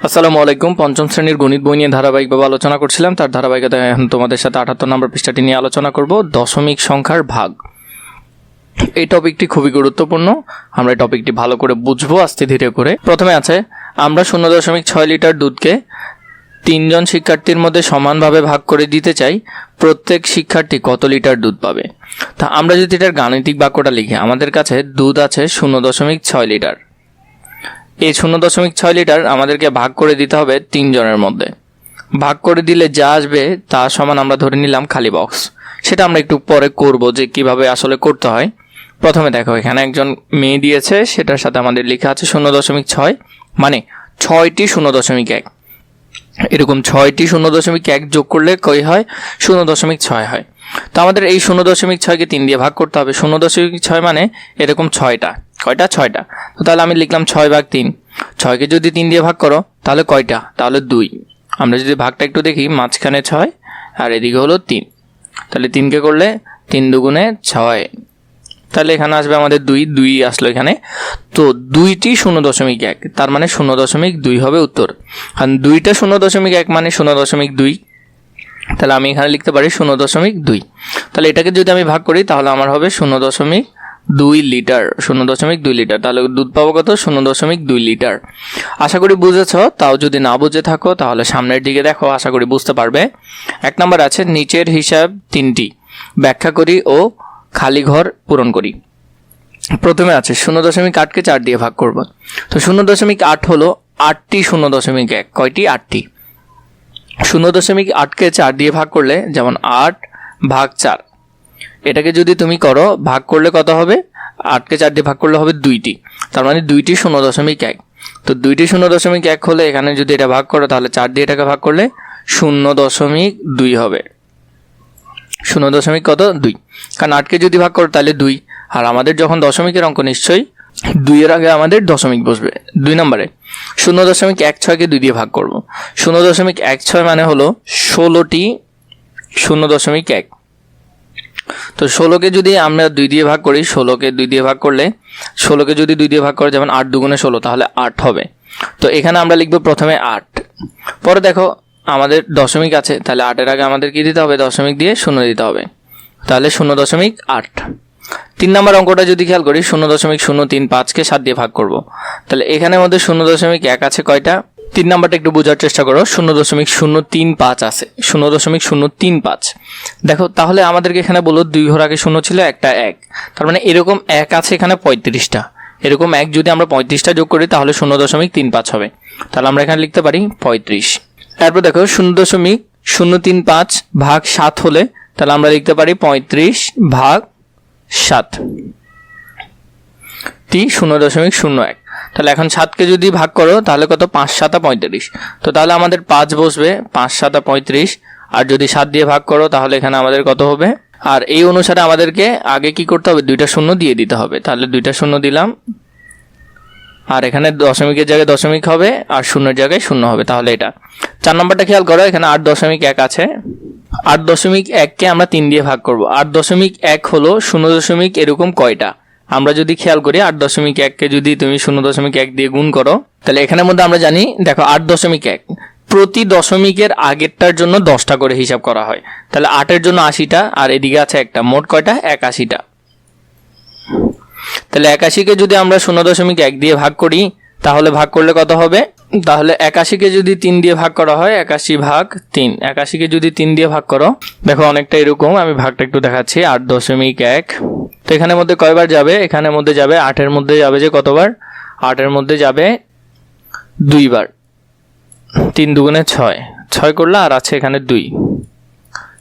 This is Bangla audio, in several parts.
আসসালামু আলাইকুম। পঞ্চম শ্রেণীর গণিত বই নিয়ে ধারাবাহিকভাবে আলোচনা করছিলাম। তার ধারাবাহিকতায় এখন তোমাদের সাথে 78 নম্বর পৃষ্ঠাটি নিয়ে আলোচনা করব, দশমিক সংখ্যার ভাগ। এই টপিকটি খুবই গুরুত্বপূর্ণ। আমরা এই টপিকটি ভালো করে বুঝবো আস্তে ধীরে করে। প্রথমে আছে, আমরা 0.6 লিটার দুধকে 3 জন শিক্ষার্থীর মধ্যে সমানভাবে ভাগ করে দিতে চাই। প্রত্যেক শিক্ষার্থী কত লিটার দুধ পাবে? তা আমরা যদি এটার গাণিতিক বাক্যটা লিখি, আমাদের কাছে দুধ আছে 0.6 লিটার। এই 0.6 লিটার আমাদেরকে ভাগ করে দিতে হবে 3 জনের মধ্যে। ভাগ করে দিলে যা আসবে তা সমান আমরা ধরে নিলাম খালি বক্স। সেটা আমরা একটু পরে করব যে কিভাবে আসলে করতে হয়। প্রথমে দেখো, এখানে একজন মেয়ে দিয়েছে, সেটার সাথে আমাদের লেখা আছে 0.6, মানে 6টি 0.1। এরকম 6টি 0.1 যোগ করলে কই হয়? 0.6 হয়। তো আমাদের এই 0.6কে 3 দিয়ে ভাগ করতে হবে। 0.6 মানে এরকম 6টা। কয়টা? 6টা। তো তাহলে আমি লিখলাম 6/3। 6কে যদি 3 দিয়ে ভাগ করো তাহলে কয়টা? তাহলে 2। আমরা যদি ভাগটা একটু দেখি, মাঝখানে 6 আর এদিকে হলো 3। তাহলে 3কে করলে 3 দুগুণে 6, তাহলে এখানে আসবে আমাদের 2 আসলো এখানে। তো 2টি 0.1, তার মানে 0.2 হবে উত্তর। কারণ 2টা 0.1 মানে 0.2। তাহলে আমি এখানে লিখতে পারি 0.2। তাহলে এটাকে যদি আমি ভাগ করি তাহলে আমার হবে 0.2 লিটার। 0.2 লিটার। তাহলে দুধ পাবো কত? 0.2 লিটার। আশা করি বুঝেছ। তাও যদি না বুঝে থাকো তাহলে সামনের দিকে দেখো, আশা করি বুঝতে পারবে। 1 নম্বর আছে, নিচের হিসাব 3টি ব্যাখ্যা করি ও খালি ঘর পূরণ করি। প্রথমে আছে 0.8কে 4 দিয়ে ভাগ করব। তো 0.8 হলো 8টি 0.1। কয়টি? 8টি। 0.8কে 4 দিয়ে ভাগ করলে যেমন 8/4। এটাকে যদি তুমি করো, ভাগ করলে কত হবে? 8কে 4 দিয়ে ভাগ করলে হবে 2টি, তার মানে 2টি 0.1। তো 2টি 0.1 হলে এখানে যদি এটা ভাগ করো তাহলে 4 দিয়ে এটাকে ভাগ করলে 0.2 হবে। 0.2, কারণ 8কে যদি ভাগ করো তাহলে 2। আর আমাদের যখন দশমিকের অঙ্ক নিশ্চয়ই 2 এর আগে আমাদের দশমিক বসবে। 2 নম্বরে 0.16কে 2 দিয়ে ভাগ করব। 0.16 মানে হলো 16টি 0.1। তো 16কে যদি আমরা 2 দিয়ে ভাগ করি, 16কে 2 দিয়ে ভাগ করলে, 16কে যদি 2 দিয়ে ভাগ করে যেমন 8 দুগুণে 16, তাহলে 8 হবে। তো এখানে আমরা লিখবো প্রথমে 8। পরে দেখো আমাদের দশমিক আছে, তাহলে 8-এর আগে আমাদের কি দিতে হবে? দশমিক দিয়ে 0 দিতে হবে। তাহলে 0.8। 3 নম্বর অঙ্কটা যদি খেয়াল করি, 0.035কে 7 দিয়ে ভাগ করব। তাহলে এখানে মধ্যে 0.1 আছে কয়টা? 3 নাম্বারটা একটু বোঝার চেষ্টা করো। 0.035 আছে। 0.035 দেখো, তাহলে আমাদেরকে এখানে বলো 2 ঘর আগে 0 ছিল, একটা 1, তার মানে এরকম 1 আছে এখানে 35টা। এরকম 1 যদি আমরা 35টা যোগ করি তাহলে 0.035 হবে। তাহলে আমরা এখানে লিখতে পারি 35। তারপর দেখো 0.035 ভাগ 7 হলে তাহলে আমরা লিখতে পারি 35/7 টি 0.01। তাহলে এখন 7কে যদি ভাগ করো তাহলে কত? 5×7 = 35। তো তাহলে আমাদের 5 বসবে, 5×7 = 35। আর যদি 7 দিয়ে ভাগ করো তাহলে এখানে আমাদের কত হবে? আর এই অনুসারে আমাদেরকে আগে কি করতে হবে? 2টা 0 দিয়ে দিতে হবে। তাহলে 2টা 0 দিলাম, আর এখানে দশমিকের জায়গায় দশমিক হবে আর শূন্যের জায়গায় 0 হবে। তাহলে এটা 4 নম্বরটা খেয়াল করো, এখানে 8.1 আছে। 8.1কে আমরা 3 দিয়ে ভাগ করব। 8.1 হলো 0. এরকম কয়টা? আমরা যদি খেয়াল করি 8.1কে যদি তুমি 0.1 দিয়ে গুণ করো তাহলে এখানের মধ্যে আমরা জানি, দেখো 8.1 প্রতি দশমিকের আগেরটার জন্য 10টা করে হিসাব করা হয়। তাহলে 8-এর জন্য 80টা, আর এদিকে আছে একটা, মোট কয়টা? 81টা। তাহলে 81কে যদি আমরা 0.1 দিয়ে ভাগ করি তাহলে ভাগ করলে কত হবে? তাহলে 81কে যদি 3 দিয়ে ভাগ করা হয়, 81/3। 81কে যদি 3 দিয়ে ভাগ করো, দেখো অনেকটা এরকম। আমি ভাগটা একটু দেখাচ্ছি। 8.1। তো এখানের মধ্যে কয়বার যাবে? এখানের মধ্যে যাবে 8-এর মধ্যে যাবে যে কতবার? 8-এর মধ্যে যাবে 2 বার। 3 দুগুণে 6, 6 করলে আর আছে এখানে 2।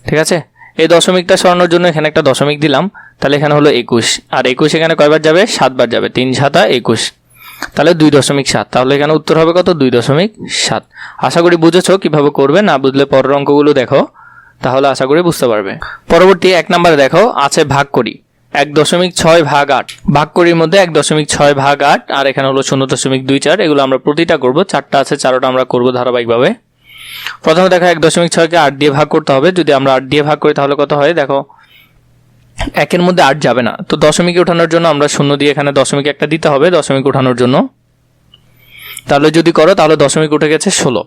ঠিক আছে, এই দশমিকটা সরানোর জন্য এখানে একটা দশমিক দিলাম। তাহলে এখানে হলো 21, আর 21 এখানে কয়বার যাবে? 7 বার যাবে। 3×7 = 21, তাহলে 2.7। তাহলে এখানে উত্তর হবে কত? 2.7। আশা করি বুঝেছো কিভাবে করবে। না বুঝলে পরের অঙ্কগুলো দেখো, তাহলে আশা করি বুঝতে পারবে। পরবর্তী 1 নম্বরে দেখো আছে ভাগ করি 1.6 ভাগ 8। ভাগ করির মধ্যে 1.6 ভাগ 8, আর এখানে হলো 0.24। এগুলো আমরা প্রতিটা করব। 4টা আছে, 4টা আমরা করব ধারাবাহিকভাবে। প্রথমে দেখো 1.6কে 8 দিয়ে ভাগ করতে হবে। যদি আমরা 8 দিয়ে ভাগ করি তাহলে কত হয়? দেখো 1-এর মধ্যে 8 যাবে না, তো দশমিকে ওঠানোর জন্য আমরা 0 দিয়ে এখানে দশমিক একটা দিতে হবে দশমিক ওঠানোর জন্য। তাহলে যদি করো তাহলে দশমিক উঠে গেছে 16।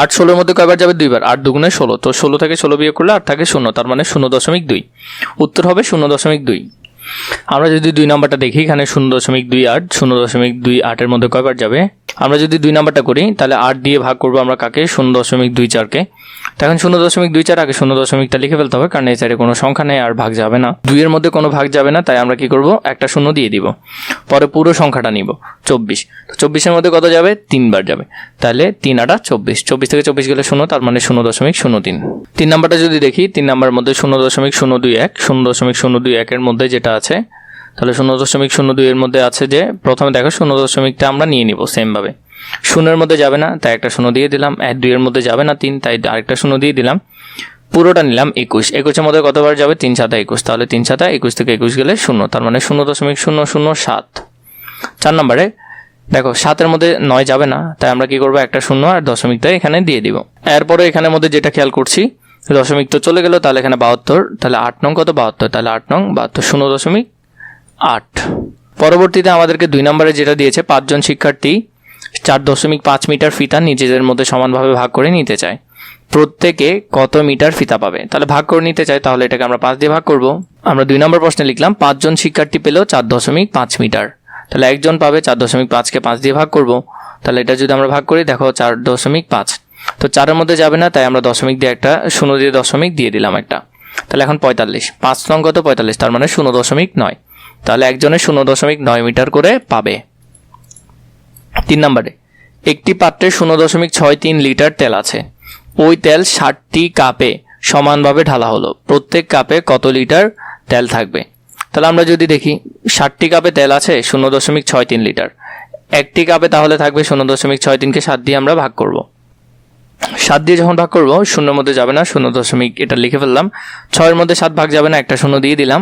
8 16-এর মধ্যে কয়বার যাবে? 2 বার। 8 দুগুণে 16, তো 16 থেকে 16 বিয়োগ করলে 8 থাকে 0, তার মানে 0.2। উত্তর হবে 0.2। আমরা যদি 2 নাম্বারটা দেখি, এখানে 0.28, 0.28-এর মধ্যে কয়বার যাবে? আমরা যদি 2 নাম্বারটা করি তাহলে 8 দিয়ে ভাগ করবো আমরা কাকে? 0.24-কে। তখন 0.24 আগে 0.টা লিখে ফেলতে হবে, কারণ এই সাইডে কোনো সংখ্যা নেই আর ভাগ যাবে না। 2 এর মধ্যে কোনো ভাগ যাবে না, তাই আমরা কি করব? একটা 0 দিয়ে দিব, পরে পুরো সংখ্যাটা নিব 24। তো 24-এর মধ্যে কত যাবে? 3 বার যাবে, তাহলে 3 8 24, 24 থেকে 24 গেলে 0, তার মানে 0.03। 3 নাম্বারটা যদি দেখি, 3 নাম্বারের মধ্যে 0.021, 0.021-এর মধ্যে যেটা আছে, তাহলে 0.02 এর মধ্যে আছে যে প্রথমে দেখো 0.টা আমরা নিয়ে নিব সেম ভাবে। 0-এর মধ্যে যাবে না, তাই একটা 0 দিয়ে দিলাম। 2-এর মধ্যে যাবে না 3, তাই আরেকটা 0 দিয়ে দিলাম। পুরোটা নিলাম 21। 21-এর মধ্যে কতবার যাবে? 3 7 21, তাহলে 3 7 21 থেকে 21 গেলে 0, তার মানে 0.007। 4 নম্বরে দেখো 7-এর মধ্যে 9 যাবে না, তাই আমরা কি করব? একটা 0 আর দশমিকটা এখানে দিয়ে দিব। এরপরে এখানের মধ্যে যেটা খেয়াল করছি, দশমিক তো চলে গেল, তাহলে এখানে 72, তাহলে 8 নং কত? 72, তাহলে 8 নং 72, 0.8। পরবর্তীতে আমাদেরকে 2 নম্বরে যেটা দিয়েছে, 5 জন শিক্ষার্থী 4.5 মিটার ফিতা নিজেদের মধ্যে সমানভাবে ভাগ করে নিতে চায়, প্রত্যেকে কত মিটার ফিতা পাবে? তাহলে ভাগ করে নিতে চাই, তাহলে এটাকে আমরা 5 দিয়ে ভাগ করব। আমরা 2 নম্বর প্রশ্নে লিখলাম 5 জন শিক্ষার্থী পেল 4.5 মিটার, তাহলে একজন পাবে 4.5-কে 5 দিয়ে ভাগ করব। তাহলে এটা যদি আমরা ভাগ করি, দেখো 4.5, তো 4-এর মধ্যে যাবে না, তাই আমরা দশমিক দিয়ে একটা 0 দিয়ে দশমিক দিয়ে দিলাম একটা। তাহলে এখন 45, 5 নং কত? 45, তার মানে 0.9, তাহলে একজনের 0.9 মিটার করে পাবে। 3 নম্বরে একটি পাত্রে 0.63 লিটার তেল আছে, ওই তেল 60টি কাপে সমানভাবে ঢালা হলো, প্রত্যেক কাপে কত লিটার তেল থাকবে? তাহলে আমরা যদি দেখি 60টি কাপে তেল আছে 0.63 লিটার, একটি কাপে তাহলে থাকবে 0.63-কে 7 দিয়ে আমরা ভাগ করব। 7 দিয়ে যখন ভাগ করব, 0-এর মধ্যে যাবে না, 0. এটা লিখে ফেললাম। 6-এর মধ্যে 7 ভাগ যাবে না, একটা 0 দিয়ে দিলাম।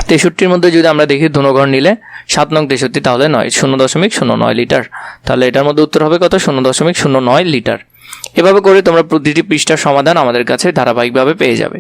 63-র মধ্যে যদি আমরা দেখি ধনুঘর নিলে 7 নং 63, তাহলে 9, 0.09 লিটার, তাহলে এটার মধ্যে উত্তর হবে কত? 0.09 লিটার। এভাবে করে তোমরা প্রতিটি পৃষ্ঠার সমাধান আমাদের কাছে ধারাবাহিকভাবে পেয়ে যাবে।